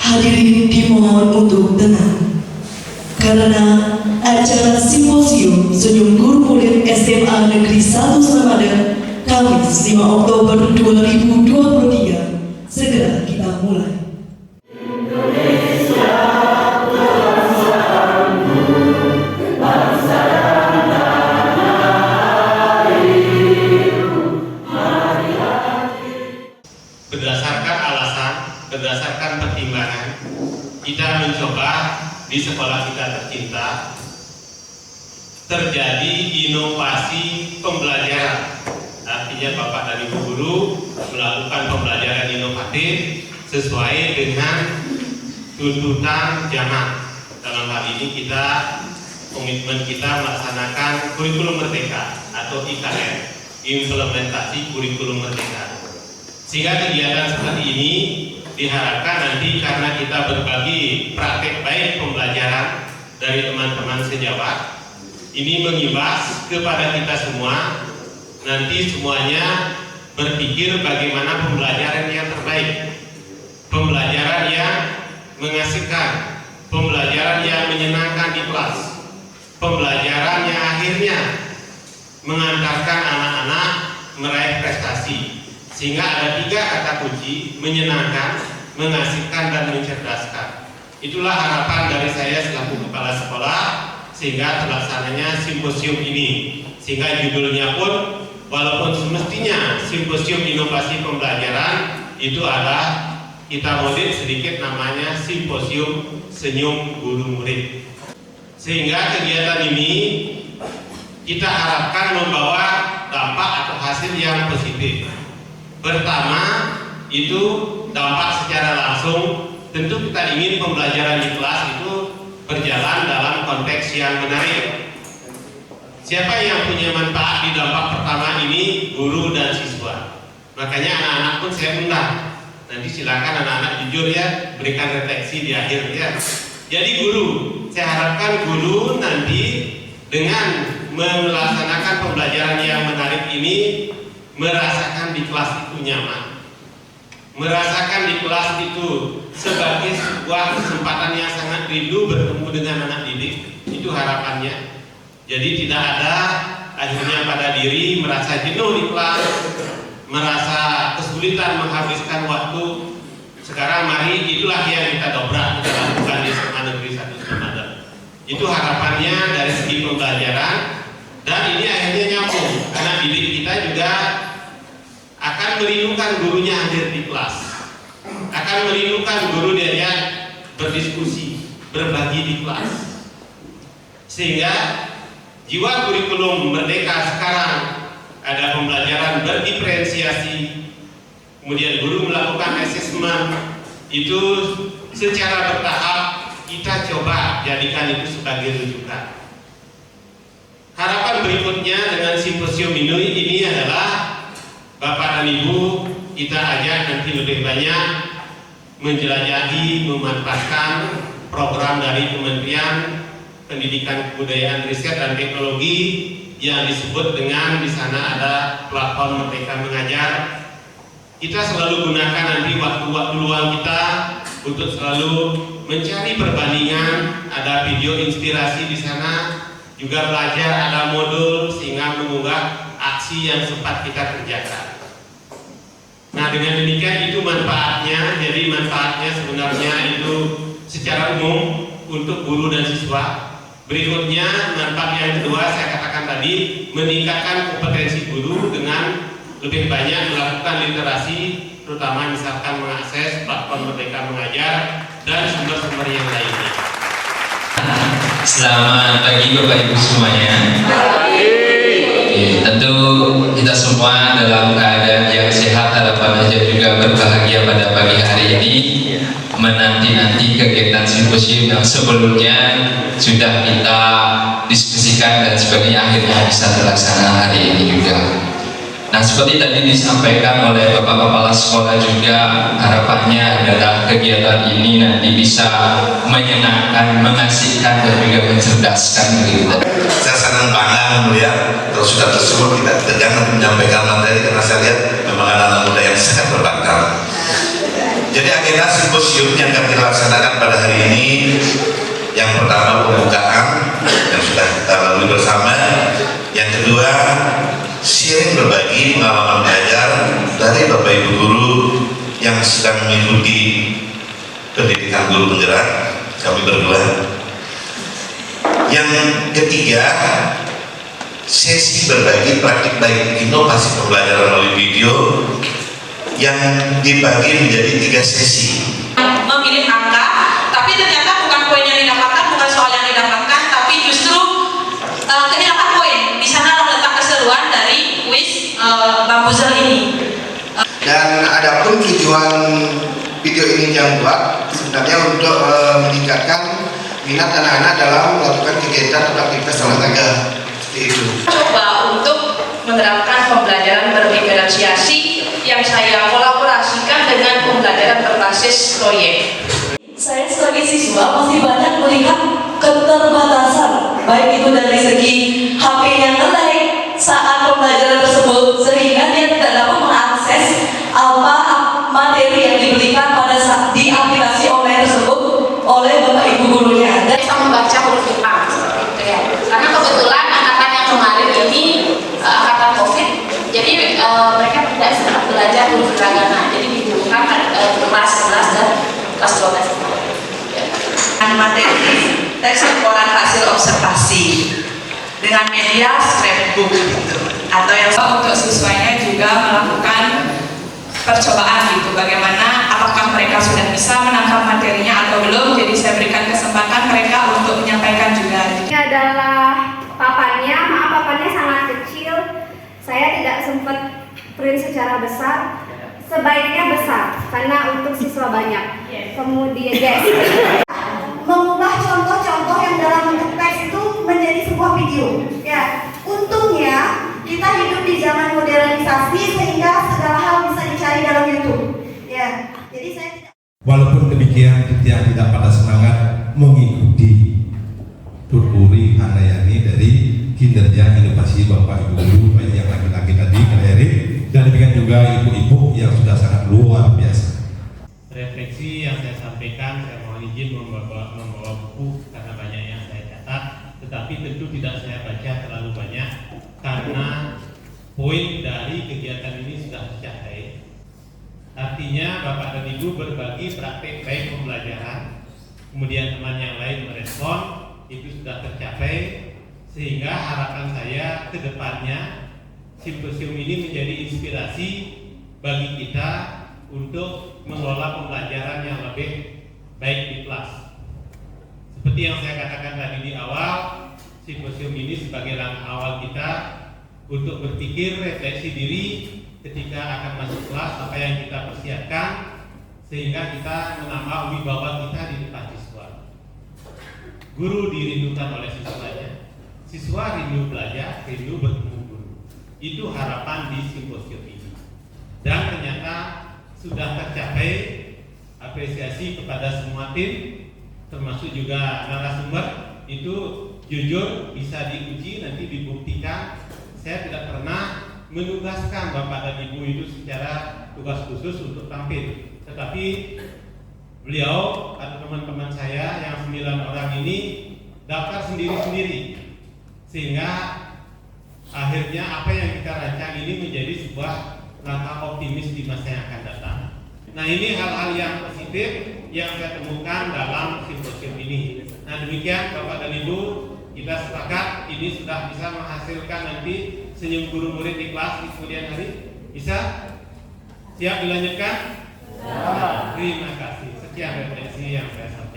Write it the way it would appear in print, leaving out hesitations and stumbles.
Hadirin dimohon untuk tenang, karena acara simposium Senyum Guru Murid SMA Negeri 1 Samarinda Kamis 5 Oktober 2023 segera kita mulai. Berdasarkan pertimbangan, kita mencoba di sekolah kita tercinta terjadi inovasi pembelajaran. Artinya Bapak dan Ibu Guru melakukan pembelajaran inovatif sesuai dengan tuntutan zaman. Dalam hal ini komitmen kita melaksanakan kurikulum merdeka atau IKM, implementasi kurikulum merdeka. Sehingga kegiatan seperti ini diharapkan nanti karena kita berbagi praktek baik pembelajaran dari teman-teman sejawat, ini mengimbas kepada kita semua, nanti semuanya berpikir bagaimana pembelajaran yang terbaik, pembelajaran yang mengasihkan, pembelajaran yang menyenangkan di kelas, pembelajaran yang akhirnya mengantarkan anak-anak meraih prestasi. Sehingga ada 3 kata kunci: menyenangkan, mengasihkan, dan mencerdaskan. Itulah harapan dari saya selaku kepala sekolah sehingga terlaksananya simposium ini. Sehingga judulnya pun walaupun semestinya simposium inovasi pembelajaran, itu ada kita modif sedikit namanya simposium Senyum Guru Murid. Sehingga kegiatan ini kita harapkan membawa dampak atau hasil yang positif. Pertama, itu dampak secara langsung, tentu kita ingin pembelajaran di kelas itu berjalan dalam konteks yang menarik. Siapa yang punya manfaat di dampak pertama ini? Guru dan siswa. Makanya anak-anak pun saya undang. Nanti silakan anak-anak jujur ya, berikan refleksi di akhir ya. Jadi guru, saya harapkan guru nanti dengan melaksanakan pembelajaran yang menarik ini merasakan di kelas itu nyaman, merasakan di kelas itu sebagai sebuah kesempatan yang sangat rindu bertemu dengan anak didik. Itu harapannya. Jadi tidak ada akhirnya pada diri merasa jenuh di kelas, merasa kesulitan menghabiskan waktu. Sekarang mari itulah yang kita dobrak, kita lakukan di SMA Negeri 1 Samarinda. Itu harapannya dari segi pembelajaran, dan ini akhirnya nyambung karena didik kita juga akan merindukan gurunya hadir di kelas, akan merindukan guru diajak berdiskusi, berbagi di kelas. Sehingga jiwa kurikulum merdeka sekarang ada pembelajaran berdiferensiasi, kemudian guru melakukan asesmen, itu secara bertahap kita coba jadikan itu sebagai rujukan. Harapan berikutnya dengan simposium ini adalah Bapak dan Ibu kita ajak nanti lebih banyak menjelajahi, memanfaatkan program dari Kementerian Pendidikan, Kebudayaan, Riset, dan Teknologi yang disebut dengan di sana ada platform Merdeka Mengajar. Kita selalu gunakan nanti waktu-waktu luang kita untuk selalu mencari perbandingan, ada video inspirasi di sana, juga belajar, ada modul sehingga mengunggah aksi yang sempat kita kerjakan. Nah, dengan demikian itu manfaatnya. Jadi manfaatnya sebenarnya itu secara umum untuk guru dan siswa. Berikutnya manfaat yang kedua saya katakan tadi, meningkatkan kompetensi guru dengan lebih banyak melakukan literasi, terutama misalkan mengakses platform Merdeka Mengajar dan sumber-sumber yang lainnya. Selamat pagi Bapak Ibu semuanya. Tentu kita semua dalam keadaan yang sehat, harapan aja juga berbahagia pada pagi hari ini, menanti-nanti kegiatan simposium yang sebelumnya sudah kita diskusikan dan sebagainya akhirnya bisa terlaksana hari ini juga. Nah, seperti tadi disampaikan oleh Bapak Kepala Sekolah juga, harapannya adalah kegiatan ini nanti bisa menyenangkan, mengasihkan, dan juga mencerdaskan begitu. Saya senang bangga melihat kalau sudah tersebut kita jangan menyampaikan materi karena saya lihat memang anak-anak muda yang sangat berbakat. Jadi agenda simposium yang akan dilaksanakan pada hari ini, yang pertama pembukaan yang sudah kita lalui bersama, yang kedua sharing berbagi pengalaman belajar dari Bapak Ibu guru yang sedang mengikuti pendidikan guru penggerak kami berdua. Yang ketiga, sesi berbagi praktik baik inovasi pembelajaran melalui video yang dibagi menjadi 3 sesi. Memilih angka, tapi ternyata bukan poin yang didapatkan, bukan soal yang didapatkan, tapi justru kehilangan poin. Di sana letak keseruan dari kuis Bambuzel ini. Dan adapun tujuan video ini yang buat sebenarnya untuk meningkatkan minat anak-anak dalam melakukan kegiatan atau aktivitas olahraga seperti itu. Coba untuk menerapkan pembelajaran berdiferensiasi yang saya kolaborasikan dengan pembelajaran berbasis proyek. Saya sebagai siswa masih banyak melihat keterbatasan, baik itu dari segi HP-nya ngelek saat pembelajaran tersebut, sehingga dia tidak dapat mengakses apa materi yang diberikan pada saat di aplikasi online tersebut oleh Bapak Ibu gurunya. Dan bisa membaca huruf Jepang seperti itu ya. Karena kebetulan angkatan yang kemarin ini angkatan COVID, jadi mereka tidak sempat belajar huruf hiragana. Jadi dibutuhkan kelas 11 dan kelas 12 kemarin. Dengan materi teks laporan hasil observasi dengan media scrapbook gitu. Atau yang untuk siswanya juga melakukan percobaan gitu, bagaimana apakah mereka sudah bisa menangkap materinya atau belum. Jadi saya berikan kesempatan mereka untuk menyampaikan juga. Ini adalah papannya, maaf papannya sangat kecil, saya tidak sempat print secara besar, sebaiknya besar karena untuk siswa banyak. Kemudian mengubah contoh-contoh yang dalam bentuk teks itu menjadi sebuah video. Ya, untungnya kita hidup di zaman modernisasi sehingga segala hal bisa dicari dalam YouTube. Ya, jadi saya tidak. Walaupun demikian, Ditya tidak pada semangat mengikuti Tuturi Handayani dari kinerja inovasi Bapak Ibu guru, baik yang laki-laki tadi, Kak Erik, dan demikian juga ibu-ibu yang sudah sangat luar biasa. Refleksi yang saya sampaikan, saya mohon izin membawa buku karena banyak yang saya catat, tetapi tentu tidak saya baca terlalu banyak karena poin dari kegiatan ini sudah tercapai. Artinya Bapak dan Ibu berbagi praktek baik pembelajaran, kemudian teman yang lain merespon, itu sudah tercapai, sehingga harapan saya ke depannya simposium ini menjadi inspirasi bagi kita untuk mengelola pembelajaran yang lebih baik di kelas. Seperti yang saya katakan tadi di awal, simposium ini sebagai langkah awal kita untuk berpikir refleksi diri ketika akan masuk kelas, apa yang kita persiapkan sehingga kita menambah wibawa kita di depan siswa. Guru dirindukan oleh siswanya, siswa rindu belajar, rindu bertemu guru. Itu harapan di simposium ini. Dan ternyata sudah tercapai. Apresiasi kepada semua tim, termasuk juga narasumber, itu jujur bisa diuji, nanti dibuktikan. Saya tidak pernah menugaskan Bapak dan Ibu itu secara tugas khusus untuk tampil, tetapi beliau atau teman-teman saya yang 9 orang ini daftar sendiri-sendiri, sehingga akhirnya apa yang kita rancang ini menjadi sebuah langkah optimis di masa yang akan datang. Nah, ini hal-hal yang positif yang saya temukan dalam simposium ini. Nah, demikian Bapak dan Ibu, kita sepakat ini sudah bisa menghasilkan nanti senyum guru murid di kelas di kemudian hari. Bisa? Siap dilanjutkan? Ya. Terima kasih. Sekian refleksi yang saya sampaikan.